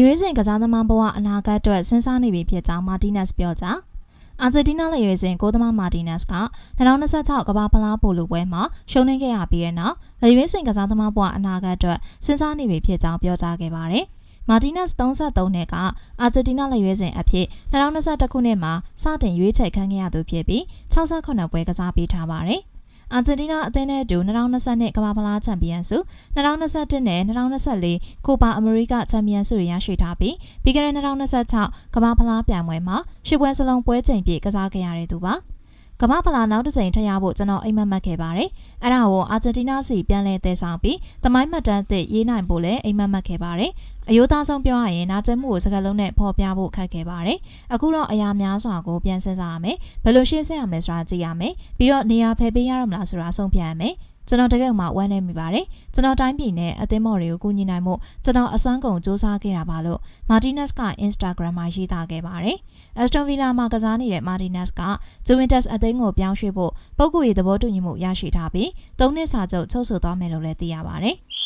ရွေးစဉ်ကစားသမားဘဝအနာဂတ်အတွက်စဉ်းစားနေပြီဖြစ်ကြောင်းမာတီနက်စ်ပြောကြားအာဂျင်တီးနားလက်ရွေးစဉ်ကိုသမားမာတီနက်စ်က2026ကမ္ဘာဖလားပိုလိုပွဲမှာရှုံးနိမ့်ခဲ့ရပြီးတဲ့နောက်လက်ရွေးစဉ်ကစားသမားဘဝအနာဂတ်အတွက်စဉ်းစားနေပြီဖြစ်ကြောင်းပြောကြားခဲ့ပါတယ်။မာတီနက်စ်33နှစ်ကအာဂျင်တီးနားလက်ရွေးစဉ်အဖြစ်2021ခုနှစ်မှာစတင်ရွေးချယ်ခံခဲ့ရသူဖြစ်ပြီး68ပွဲကစားပေးထားပါတယ်။အာဂျင်တီးနားအသင်းနဲ့အတူ2022ကမ္ဘာဖလားချန်ပီယံဆု2021နဲ့2024ကိုပါအမေရိကချန်ပီယံဆုတွေရရှိထားပြီးပြီးခဲ့တဲ့2026ကမ္ဘာဖလားပြိုင်ပွဲမှာရှစ်ပွဲစလုံးပွဲချိန်ပြည့်ကစားခဲ့ရတဲ့သူပါကမ္ဘာဖလားနောက်တစ်ချိန်ထပ်ရဖို့ကျွန်တော်အိမ်မက်မှတ်ခဲ့ပါတယ်။အဲ့ဒါကိုအာဂျင်တီးနားစီပြန်လဲသယ်ဆောင်ပြီးသမိုင်းမှတ်တမ်းသစ်ရေးနိုင်ဖို့လည်းအိမ်မက်မှတ်ခဲ့ပါတယ်။အယိုးသားဆုံးပြောရရင်နာကျင်မှုကိုစကားလုံးနဲ့ဖော်ပြဖို့ခက်ခဲ့ပါတယ်။အခုတော့အရာများစွာကိုပြန်စဉ်းစားရမယ်။ဘယ်လိုရှင်းဆက်ရမလဲဆိုတာကြည့်ရမယ်။ပြီးတော့နေရာဖယ်ပေးရတော့မလားဆိုတာဆုံးဖြတ်ရမယ်။ကျွန်တော်တကယ်မှဝမ်းနေမိပါတယ်။ကျွန်တော်တိုင်းပြည်နဲ့အသင်းမော်တွေကိုကူညီနိုင်မှုကျွန်တော်အစွမ်းကုန်စူးစမ်းခဲ့တာပါလို့မာတီနက်စ်က Instagram မှာရေးသားခဲ့ပါတယ်။ Aston Villa မှာကစားနေတဲ့မာတီနက်စ်က Juventus အသင်းကိုပြောင်းရွှေ့ဖို့ပုဂ္ဂိုလ်ရေးသဘောတူညီမှုရရှိထားပြီး3နှစ်စာချုပ်ချုပ်ဆိုသွားမယ်လို့လည်းသိရပါတယ်။